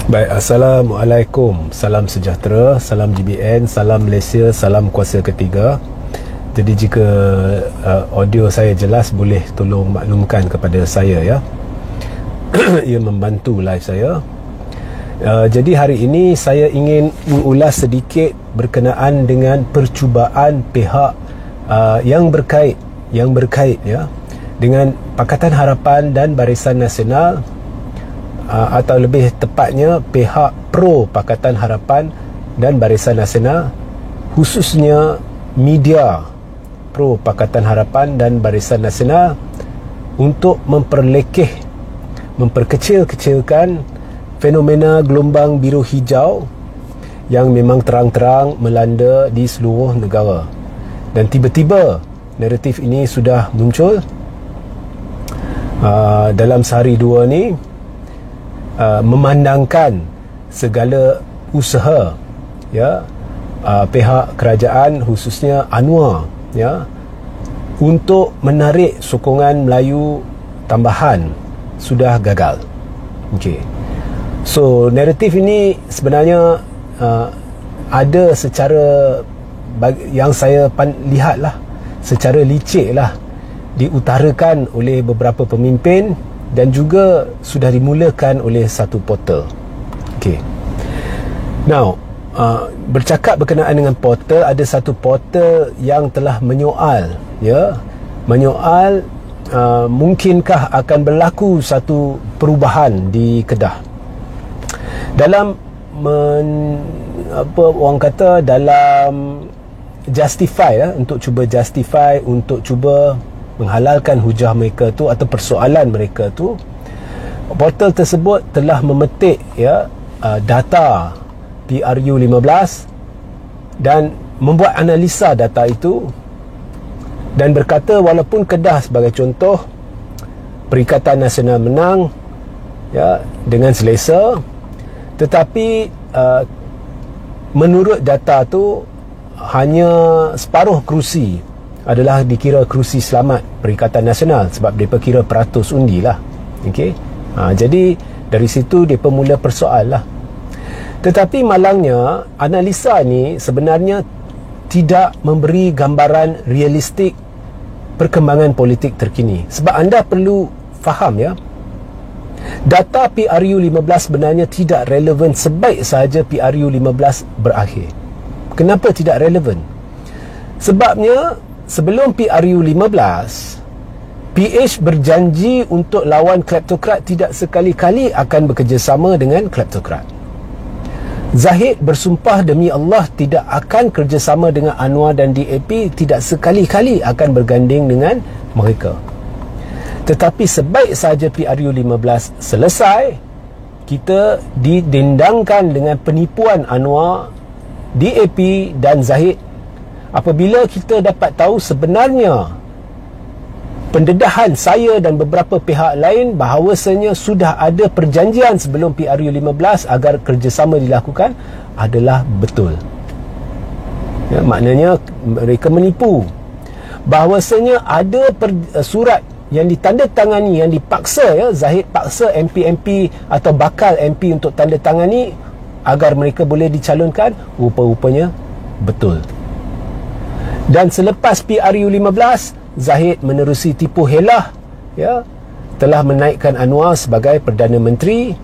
Baik, Assalamualaikum. Salam sejahtera, salam GBN, salam Malaysia, salam kuasa ketiga. Jadi jika audio saya jelas, boleh tolong maklumkan kepada saya ya. Ia membantu live saya. Jadi hari ini saya ingin mengulas sedikit berkenaan dengan percubaan pihak yang berkait ya dengan Pakatan Harapan dan Barisan Nasional, atau lebih tepatnya pihak pro Pakatan Harapan dan Barisan Nasional, khususnya media pro Pakatan Harapan dan Barisan Nasional, untuk memperkecil-kecilkan fenomena gelombang biru hijau yang memang terang-terang melanda di seluruh negara. Dan tiba-tiba naratif ini sudah muncul dalam sehari dua ni, memandangkan segala usaha ya pihak kerajaan, khususnya Anwar ya, untuk menarik sokongan Melayu tambahan sudah gagal. Okey. So naratif ini sebenarnya ada secara yang saya lihatlah secara licik lah diutarakan oleh beberapa pemimpin dan juga sudah dimulakan oleh satu portal. Okey. Now, bercakap berkenaan dengan portal, ada satu portal yang telah menyoal mungkinkah akan berlaku satu perubahan di Kedah dalam dalam justify untuk cuba menghalalkan hujah mereka tu atau persoalan mereka tu. Portal tersebut telah memetik data PRU15 dan membuat analisa data itu dan berkata walaupun Kedah sebagai contoh Perikatan Nasional menang dengan selesa, tetapi menurut data tu hanya separuh kerusi adalah dikira kerusi selamat Perikatan Nasional, sebab mereka kira peratus undi lah. Okay? Jadi dari situ mereka mula persoal lah. Tetapi malangnya analisa ni sebenarnya tidak memberi gambaran realistik perkembangan politik terkini. Sebab anda perlu faham ya, data PRU15 sebenarnya tidak relevan sebaik sahaja PRU15 berakhir. Kenapa tidak relevan? Sebabnya sebelum PRU15, PH berjanji untuk lawan kleptokrat tidak sekali-kali akan bekerjasama dengan kleptokrat. Zahid bersumpah demi Allah tidak akan kerjasama dengan Anwar dan DAP, tidak sekali-kali akan berganding dengan mereka. Tetapi sebaik sahaja PRU15 selesai, kita didendangkan dengan penipuan Anwar, DAP dan Zahid. Apabila kita dapat tahu sebenarnya pendedahan saya dan beberapa pihak lain bahawasanya sudah ada perjanjian sebelum PRU15 agar kerjasama dilakukan adalah betul. Maknanya mereka menipu. Bahawasanya ada surat yang ditandatangani, yang dipaksa Zahid paksa MP-MP atau bakal MP untuk tanda tangani agar mereka boleh dicalonkan, rupa-rupanya betul. Dan selepas PRU15, Zahid menerusi tipu helah telah menaikkan Anwar sebagai Perdana Menteri,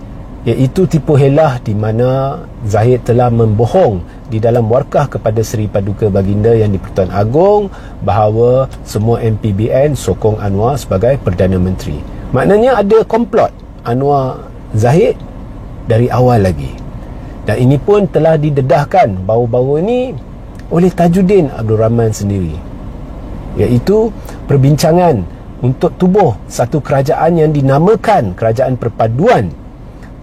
iaitu tipu helah di mana Zahid telah membohong di dalam warkah kepada Seri Paduka Baginda Yang di-Pertuan Agong bahawa semua MPBN sokong Anwar sebagai Perdana Menteri. Maknanya ada komplot Anwar Zahid dari awal lagi. Dan ini pun telah didedahkan baru-baru ini oleh Tajuddin Abdul Rahman sendiri, iaitu perbincangan untuk tubuh satu kerajaan yang dinamakan Kerajaan Perpaduan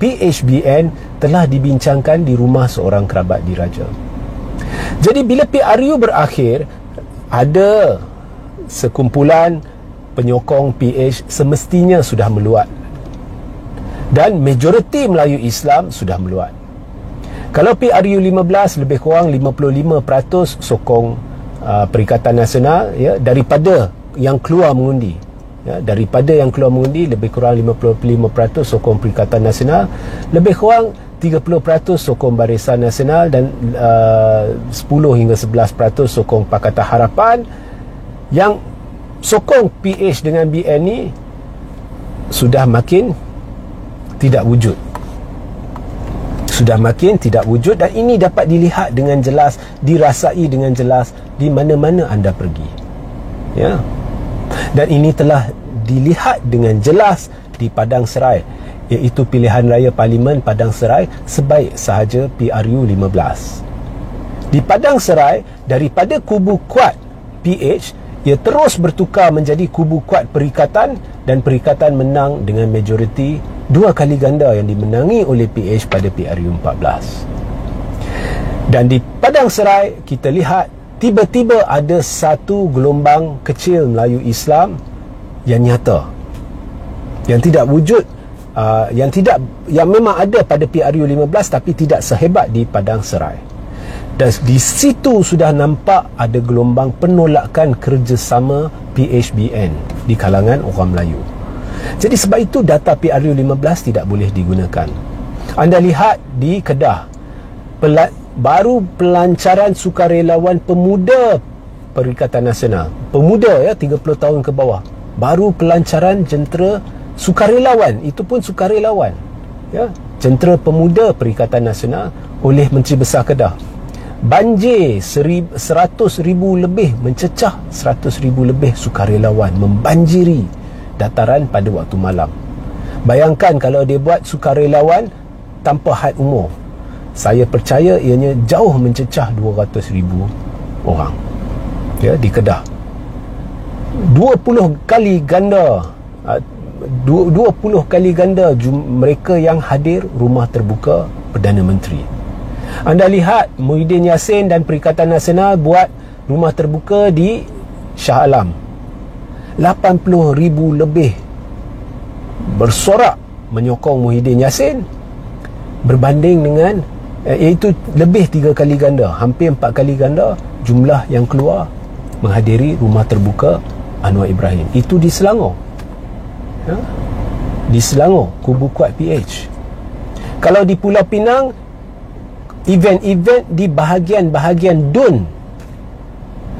PHBN telah dibincangkan di rumah seorang kerabat diraja. Jadi bila PRU berakhir, ada sekumpulan penyokong PH semestinya sudah meluat, dan majoriti Melayu Islam sudah meluat. Kalau PRU15 lebih kurang 55% sokong Perikatan Nasional daripada yang keluar mengundi. Daripada yang keluar mengundi lebih kurang 55% sokong Perikatan Nasional, lebih kurang 30% sokong Barisan Nasional dan 10 hingga 11% sokong Pakatan Harapan. Yang sokong PH dengan BN ni sudah makin tidak wujud. Sudah makin tidak wujud, dan ini dapat dilihat dengan jelas, dirasai dengan jelas di mana-mana anda pergi. Ya. Dan ini telah dilihat dengan jelas di Padang Serai, iaitu pilihan raya Parlimen Padang Serai sebaik sahaja PRU 15. Di Padang Serai, daripada kubu kuat PH, ia terus bertukar menjadi kubu kuat Perikatan, dan Perikatan menang dengan majoriti 2 kali ganda yang dimenangi oleh PH pada PRU 14. Dan di Padang Serai, kita lihat tiba-tiba ada satu gelombang kecil Melayu Islam yang nyata, yang tidak wujud, yang memang ada pada PRU 15 tapi tidak sehebat di Padang Serai. Dan di situ sudah nampak ada gelombang penolakan kerjasama PHBN di kalangan orang Melayu. Jadi sebab itu data PRU 15 tidak boleh digunakan. Anda lihat di Kedah, baru pelancaran sukarelawan pemuda Perikatan Nasional, pemuda ya, 30 tahun ke bawah, baru pelancaran jentera sukarelawan, itu pun sukarelawan ya, jentera pemuda Perikatan Nasional oleh Menteri Besar Kedah. Banjir 100,000 lebih, mencecah 100,000 lebih sukarelawan membanjiri dataran pada waktu malam. Bayangkan kalau dia buat sukarelawan tanpa had umur, saya percaya ianya jauh mencecah 200,000 orang ya, di Kedah. 20 kali ganda 20 kali ganda mereka yang hadir rumah terbuka Perdana Menteri. Anda lihat Muhyiddin Yassin dan Perikatan Nasional buat rumah terbuka di Shah Alam, 80,000 lebih bersorak menyokong Muhyiddin Yassin, berbanding dengan iaitu lebih 3 kali ganda, hampir 4 kali ganda jumlah yang keluar menghadiri rumah terbuka Anwar Ibrahim. Itu di Selangor ya? Di Selangor, kubu kuat PH. Kalau di Pulau Pinang, event-event di bahagian-bahagian DUN,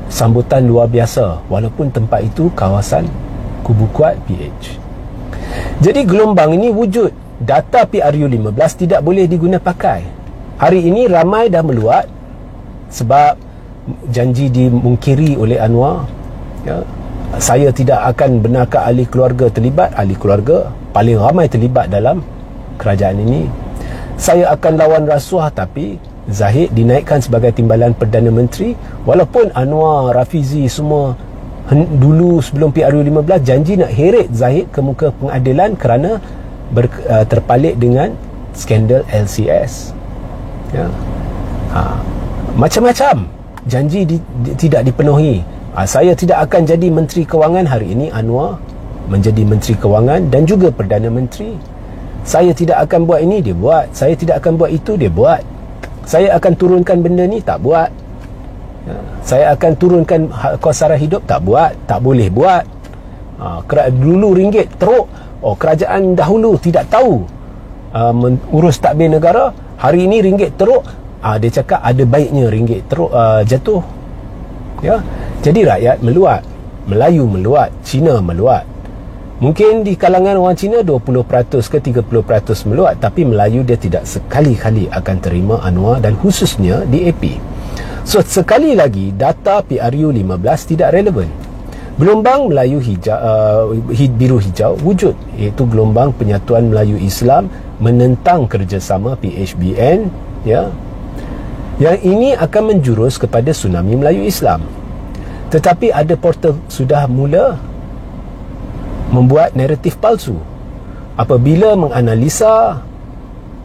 sambutan luar biasa, walaupun tempat itu kawasan kubu kuat PH. Jadi gelombang ini wujud. Data PRU 15 tidak boleh diguna pakai. Hari ini ramai dah meluat sebab janji dimungkiri oleh Anwar ya. Saya tidak akan benarkan ahli keluarga terlibat. Ahli keluarga paling ramai terlibat dalam kerajaan ini. Saya akan lawan rasuah, tapi Zahid dinaikkan sebagai timbalan Perdana Menteri, walaupun Anwar, Rafizi semua dulu sebelum PRU 15 janji nak heret Zahid ke muka pengadilan kerana terpalit dengan skandal LCS ya. Macam-macam janji tidak dipenuhi. Saya tidak akan jadi Menteri Kewangan. Hari ini Anwar menjadi Menteri Kewangan dan juga Perdana Menteri. Saya tidak akan buat ini, dia buat. Saya tidak akan buat itu, dia buat. Saya akan turunkan benda ni, tak buat ya. Saya akan turunkan kos sara hidup, tak buat, tak boleh buat. Dulu ringgit teruk, kerajaan dahulu tidak tahu urus tadbir negara. Hari ini ringgit teruk, dia cakap ada baiknya ringgit teruk jatuh ya. Jadi rakyat meluat, Melayu meluat, Cina meluat. Mungkin di kalangan orang Cina 20% ke 30% meluat, tapi Melayu dia tidak sekali-kali akan terima Anwar, dan khususnya di AP. So sekali lagi data PRU 15 tidak relevan. Gelombang Melayu biru hijau wujud, iaitu gelombang Penyatuan Melayu Islam menentang kerjasama PHBN ya. Yang ini akan menjurus kepada tsunami Melayu Islam. Tetapi ada portal sudah mula membuat naratif palsu. Apabila menganalisa,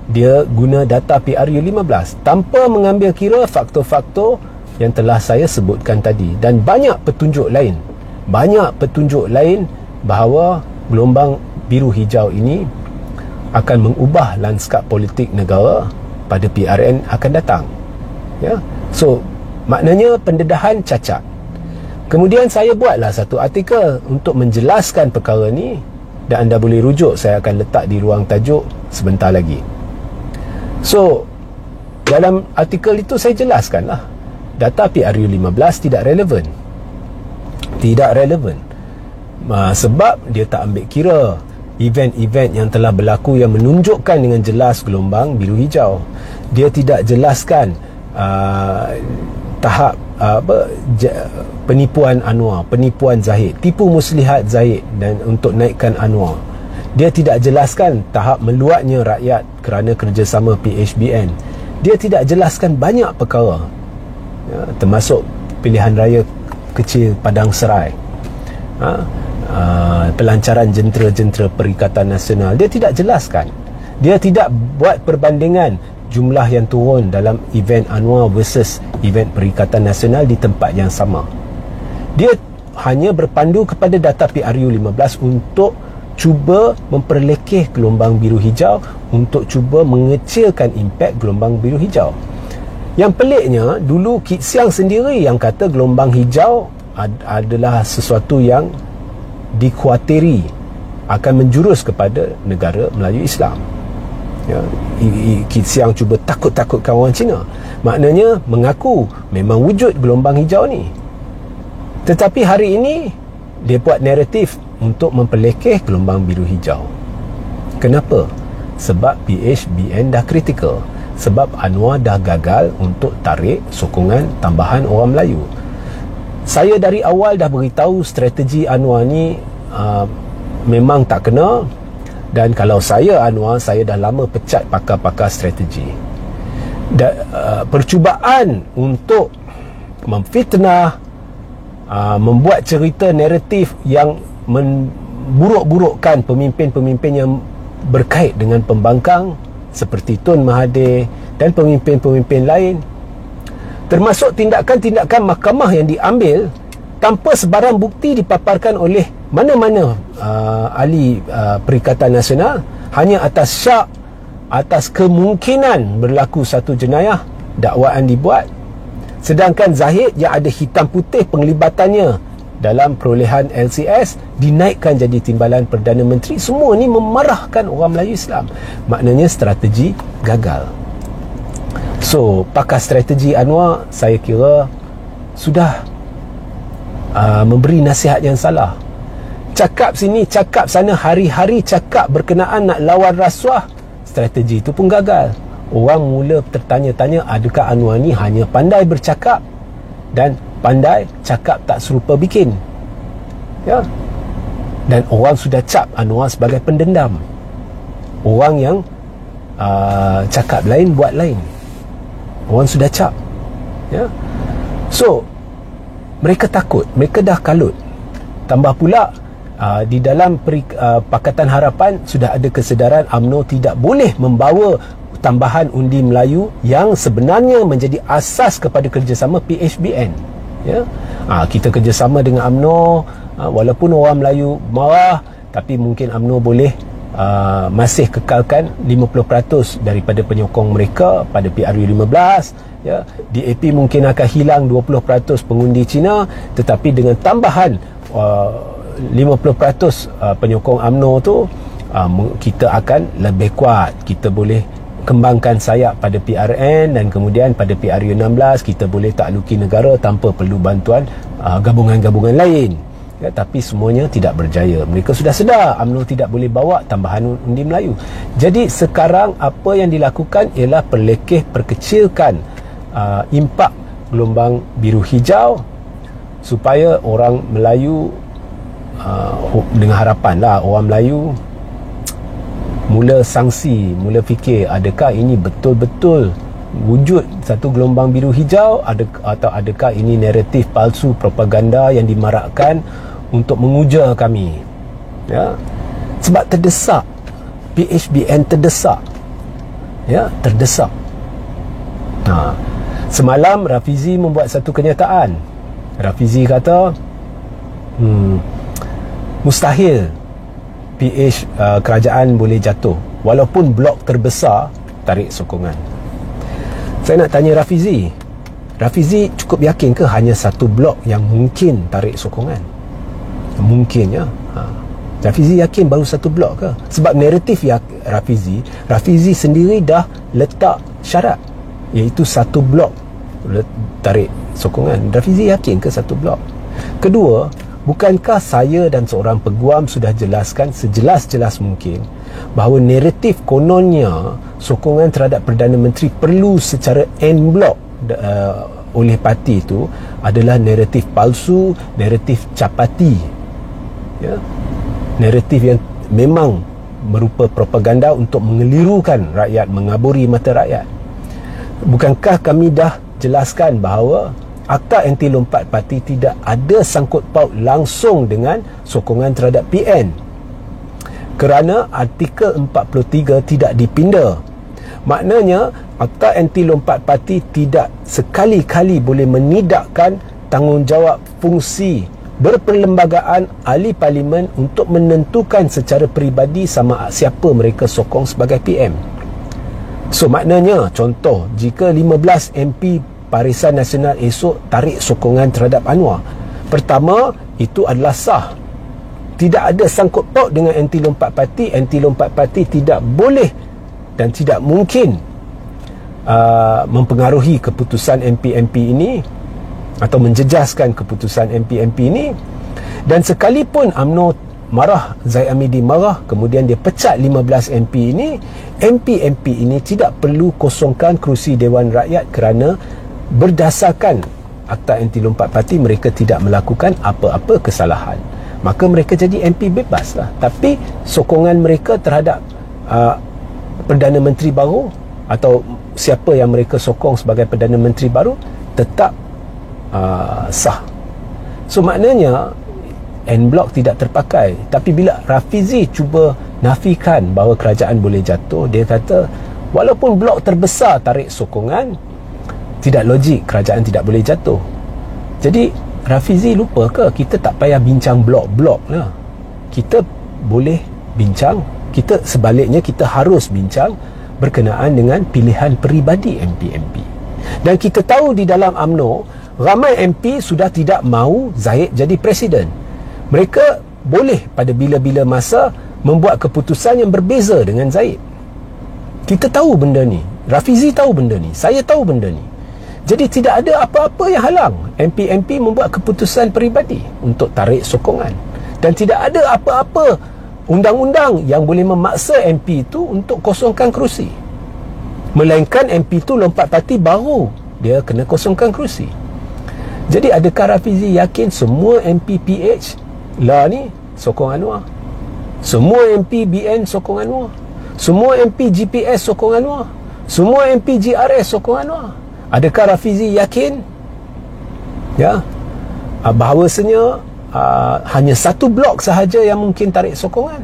dia guna data PRU 15 tanpa mengambil kira faktor-faktor yang telah saya sebutkan tadi, dan banyak petunjuk lain bahawa gelombang biru hijau ini akan mengubah lanskap politik negara pada PRN akan datang ya. So maknanya pendedahan cacat. Kemudian saya buatlah satu artikel untuk menjelaskan perkara ni, dan anda boleh rujuk, saya akan letak di ruang tajuk sebentar lagi. So dalam artikel itu saya jelaskan lah, data PRU 15 tidak relevan. Tidak relevan. Sebab dia tak ambil kira event-event yang telah berlaku yang menunjukkan dengan jelas gelombang biru hijau. Dia tidak jelaskan tahap penipuan Anwar, penipuan Zahid, tipu muslihat Zahid dan untuk naikkan Anwar. Dia tidak jelaskan tahap meluatnya rakyat kerana kerjasama PHBN. Dia tidak jelaskan banyak perkara, ya, termasuk pilihan raya kecil Padang Serai, pelancaran jentera-jentera Perikatan Nasional. Dia tidak jelaskan. Dia tidak buat perbandingan jumlah yang turun dalam event Anwar versus event Perikatan Nasional di tempat yang sama. Dia hanya berpandu kepada data PRU 15 untuk cuba memperlekeh gelombang biru hijau, untuk cuba mengecilkan impak gelombang biru hijau. Yang peliknya, dulu Kit Siang sendiri yang kata gelombang hijau adalah sesuatu yang dikhawatiri akan menjurus kepada negara Melayu Islam. Ya, Kit Siang cuba takut-takutkan orang Cina, maknanya mengaku memang wujud gelombang hijau ni. Tetapi hari ini dia buat naratif untuk memperlekeh gelombang biru hijau. Kenapa? Sebab PHBN dah kritikal. Sebab Anwar dah gagal untuk tarik sokongan tambahan orang Melayu. Saya dari awal dah beritahu strategi Anwar ni memang tak kena. Dan kalau saya Anwar, saya dah lama pecat pakar-pakar strategi. Percubaan untuk memfitnah, membuat cerita naratif yang memburuk-burukkan pemimpin-pemimpin yang berkait dengan pembangkang seperti Tun Mahathir dan pemimpin-pemimpin lain, termasuk tindakan-tindakan mahkamah yang diambil tanpa sebarang bukti dipaparkan oleh mana-mana ahli Perikatan Nasional, hanya atas syak, atas kemungkinan berlaku satu jenayah, dakwaan dibuat. Sedangkan Zahid yang ada hitam putih penglibatannya dalam perolehan LCS dinaikkan jadi timbalan Perdana Menteri. Semua ni memarahkan orang Melayu Islam. Maknanya strategi gagal. So, pakar strategi Anwar, saya kira sudah memberi nasihat yang salah. Cakap sini, cakap sana, hari-hari cakap berkenaan nak lawan rasuah, strategi itu pun gagal. Orang mula tertanya-tanya, adakah Anwar ni hanya pandai bercakap dan pandai cakap tak serupa bikin, ya? Dan orang sudah cap Anwar sebagai pendendam, orang yang cakap lain buat lain. Orang sudah cap, ya? So mereka takut, mereka dah kalut. Tambah pula di dalam Pakatan Harapan sudah ada kesedaran UMNO tidak boleh membawa tambahan undi Melayu yang sebenarnya menjadi asas kepada kerjasama PHBN, ya. Kita kerjasama dengan UMNO, walaupun orang Melayu marah, tapi mungkin UMNO boleh masih kekalkan 50% daripada penyokong mereka pada PRU 15, ya. DAP mungkin akan hilang 20% pengundi Cina, tetapi dengan tambahan 50% penyokong UMNO tu, kita akan lebih kuat. Kita boleh kembangkan sayap pada PRN, dan kemudian pada PRU 16 kita boleh takluki negara tanpa perlu bantuan gabungan-gabungan lain, ya. Tapi semuanya tidak berjaya. Mereka sudah sedar UMNO tidak boleh bawa tambahan undi Melayu. Jadi sekarang apa yang dilakukan ialah perkecilkan impak gelombang biru hijau supaya orang Melayu, dengan harapan lah orang Melayu mula sangsi, mula fikir, adakah ini betul-betul wujud satu gelombang biru hijau, atau adakah ini naratif palsu propaganda yang dimarakkan untuk menguja kami, ya. Sebab terdesak, PHBN terdesak, ya, terdesak. Semalam Rafizi membuat satu kenyataan. Rafizi kata mustahil kerajaan boleh jatuh walaupun blok terbesar tarik sokongan. Saya nak tanya Rafizi cukup yakin ke hanya satu blok yang mungkin tarik sokongan? Mungkin, ya. Rafizi yakin baru satu blok ke? Sebab naratif ya Rafizi sendiri dah letak syarat, iaitu satu blok tarik sokongan. Rafizi yakin ke satu blok? Kedua, bukankah saya dan seorang peguam sudah jelaskan sejelas-jelas mungkin bahawa naratif kononnya sokongan terhadap Perdana Menteri perlu secara en blok oleh parti itu adalah naratif palsu, naratif capati, ya, naratif yang memang merupa propaganda untuk mengelirukan rakyat, mengaburi mata rakyat. Bukankah kami dah jelaskan bahawa Akta Anti Lompat Parti tidak ada sangkut paut langsung dengan sokongan terhadap PN, kerana artikel 43 tidak dipinda. Maknanya Akta Anti Lompat Parti tidak sekali-kali boleh menidakkan tanggungjawab fungsi berperlembagaan ahli parlimen untuk menentukan secara peribadi sama siapa mereka sokong sebagai PM. So maknanya, contoh, jika 15 MP Barisan Nasional esok tarik sokongan terhadap Anwar, pertama, itu adalah sah. Tidak ada sangkut paut dengan Anti Lompat Parti. Anti Lompat Parti tidak boleh dan tidak mungkin mempengaruhi keputusan MP-MP ini atau menjejaskan keputusan MP-MP ini. Dan sekalipun UMNO marah, Zahid Hamidi marah, kemudian dia pecat 15 MP ini, MP-MP ini tidak perlu kosongkan kerusi Dewan Rakyat kerana berdasarkan Akta Anti Lompat Parti mereka tidak melakukan apa-apa kesalahan. Maka mereka jadi MP bebas lah. Tapi sokongan mereka terhadap Perdana Menteri baru atau siapa yang mereka sokong sebagai Perdana Menteri baru tetap sah. So maknanya en blok tidak terpakai. Tapi bila Rafizi cuba nafikan bahawa kerajaan boleh jatuh, dia kata walaupun blok terbesar tarik sokongan, tidak logik kerajaan tidak boleh jatuh. Jadi Rafizi lupa ke kita tak payah bincang blok-blok lah. Kita boleh bincang, kita sebaliknya kita harus bincang berkenaan dengan pilihan peribadi MP-MP. Dan kita tahu di dalam UMNO ramai MP sudah tidak mahu Zahid jadi presiden. Mereka boleh pada bila-bila masa membuat keputusan yang berbeza dengan Zahid. Kita tahu benda ni, Rafizi tahu benda ni, saya tahu benda ni. Jadi tidak ada apa-apa yang halang MP-MP membuat keputusan peribadi untuk tarik sokongan. Dan tidak ada apa-apa undang-undang yang boleh memaksa MP itu untuk kosongkan kerusi. Melainkan MP itu lompat parti baru dia kena kosongkan kerusi. Jadi adakah Rafizi yakin semua MP PH lah ni sokong Anwar? Semua MP BN sokong Anwar? Semua MP GPS sokong Anwar? Semua MP GRS sokong Anwar? Adakah Rafizi yakin ya bahawasanya hanya satu blok sahaja yang mungkin tarik sokongan?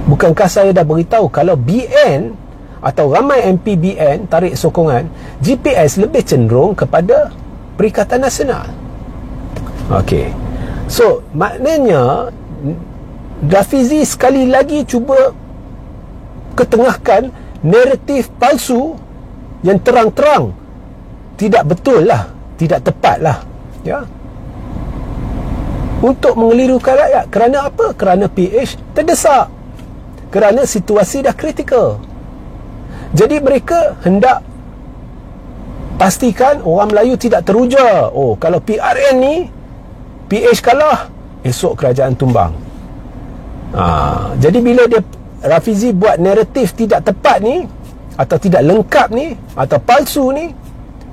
Bukankah saya dah beritahu kalau BN atau ramai MP BN tarik sokongan, GPS lebih cenderung kepada Perikatan Nasional. Okey. So, maknanya Rafizi sekali lagi cuba ketengahkan naratif palsu yang terang-terang tidak betul lah, tidak tepat lah, ya, untuk mengelirukan rakyat. Kerana apa? Kerana PH terdesak, kerana situasi dah kritikal. Jadi mereka hendak pastikan orang Melayu tidak teruja. Oh, kalau PRN ni PH kalah, esok kerajaan tumbang. Jadi bila dia Rafizi buat naratif tidak tepat ni, atau tidak lengkap ni, atau palsu ni,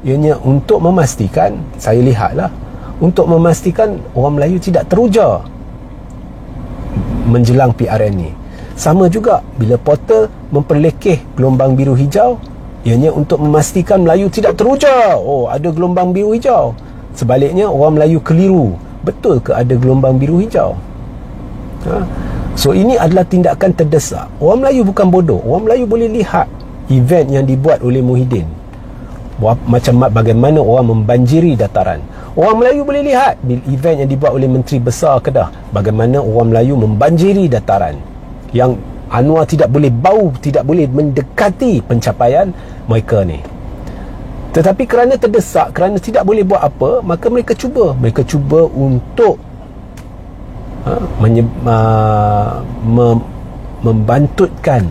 ianya untuk memastikan, saya lihatlah, untuk memastikan orang Melayu tidak teruja menjelang PRN ni. Sama juga bila portal memperlekeh gelombang biru hijau, ianya untuk memastikan Melayu tidak teruja. Oh, ada gelombang biru hijau. Sebaliknya orang Melayu keliru. Betul ke ada gelombang biru hijau? So ini adalah tindakan terdesak. Orang Melayu bukan bodoh. Orang Melayu boleh lihat event yang dibuat oleh Muhyiddin, macam bagaimana orang membanjiri dataran. Orang Melayu boleh lihat event yang dibuat oleh Menteri Besar Kedah, bagaimana orang Melayu membanjiri dataran, yang Anwar tidak boleh bau, tidak boleh mendekati pencapaian mereka ni. Tetapi kerana terdesak, kerana tidak boleh buat apa, maka mereka cuba untuk membantutkan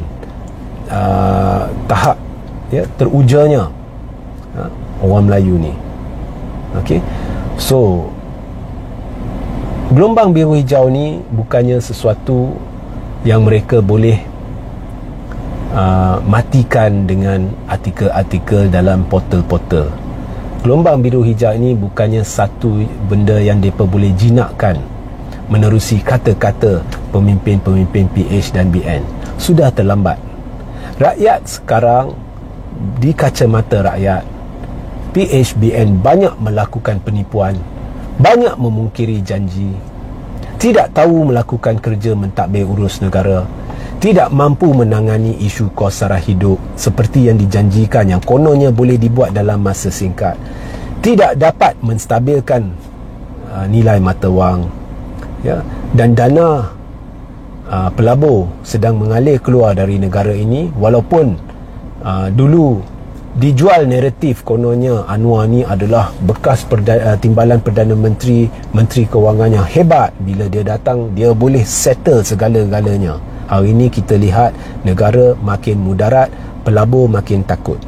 tahap terujarnya orang Melayu ni. Okey, so gelombang biru hijau ni bukannya sesuatu yang mereka boleh matikan dengan artikel-artikel dalam portal-portal. Gelombang biru hijau ini bukannya satu benda yang mereka boleh jinakkan menerusi kata-kata pemimpin-pemimpin PH dan BN. Sudah terlambat. Rakyat sekarang, di kacamata rakyat, PH BN banyak melakukan penipuan, banyak memungkiri janji, tidak tahu melakukan kerja mentadbir urus negara, tidak mampu menangani isu kos sara hidup seperti yang dijanjikan, yang kononnya boleh dibuat dalam masa singkat, tidak dapat menstabilkan nilai mata wang, dan dana pelabur sedang mengalir keluar dari negara ini. Walaupun dulu dijual naratif kononnya Anwar ni adalah bekas timbalan Perdana Menteri, Menteri Kewangan yang hebat, bila dia datang dia boleh settle segala-galanya. Hari ini kita lihat negara makin mudarat, pelabur makin takut,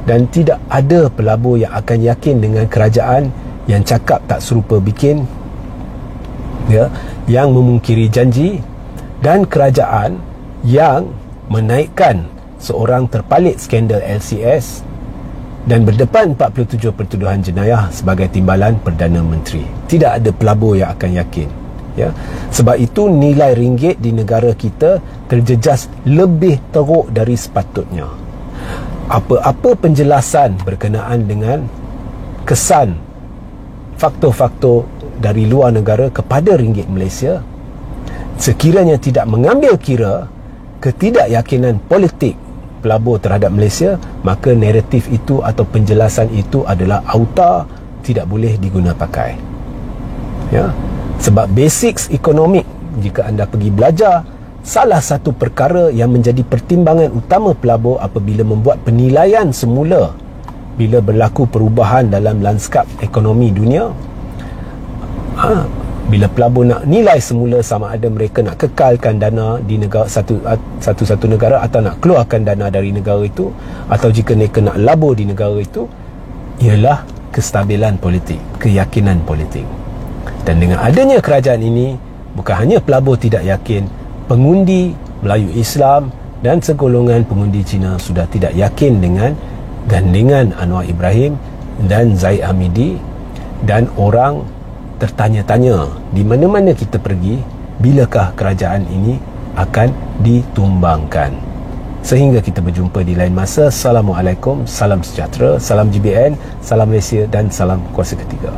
dan tidak ada pelabur yang akan yakin dengan kerajaan yang cakap tak serupa bikin, yang memungkiri janji, dan kerajaan yang menaikkan seorang terpalit skandal LCS dan berdepan 47 pertuduhan jenayah sebagai timbalan Perdana Menteri. Tidak ada pelabur yang akan yakin. Sebab itu nilai ringgit di negara kita terjejas lebih teruk dari sepatutnya. Apa-apa penjelasan berkenaan dengan kesan faktor-faktor dari luar negara kepada ringgit Malaysia, sekiranya tidak mengambil kira ketidakyakinan politik pelabur terhadap Malaysia, maka naratif itu atau penjelasan itu adalah auta, tidak boleh diguna pakai. Sebab basics ekonomik, jika anda pergi belajar, salah satu perkara yang menjadi pertimbangan utama pelabur apabila membuat penilaian semula bila berlaku perubahan dalam lanskap ekonomi dunia, bila pelabur nak nilai semula sama ada mereka nak kekalkan dana di negara satu negara atau nak keluarkan dana dari negara itu, atau jika mereka nak labur di negara itu, ialah kestabilan politik, keyakinan politik. Dan dengan adanya kerajaan ini, bukan hanya pelabur tidak yakin, pengundi Melayu Islam dan segolongan pengundi Cina sudah tidak yakin dengan gandingan Anwar Ibrahim dan Zaid Hamidi, dan orang tertanya-tanya di mana-mana kita pergi, bilakah kerajaan ini akan ditumbangkan. Sehingga kita berjumpa di lain masa. Assalamualaikum, salam sejahtera, salam GBN, salam Malaysia dan salam kuasa ketiga.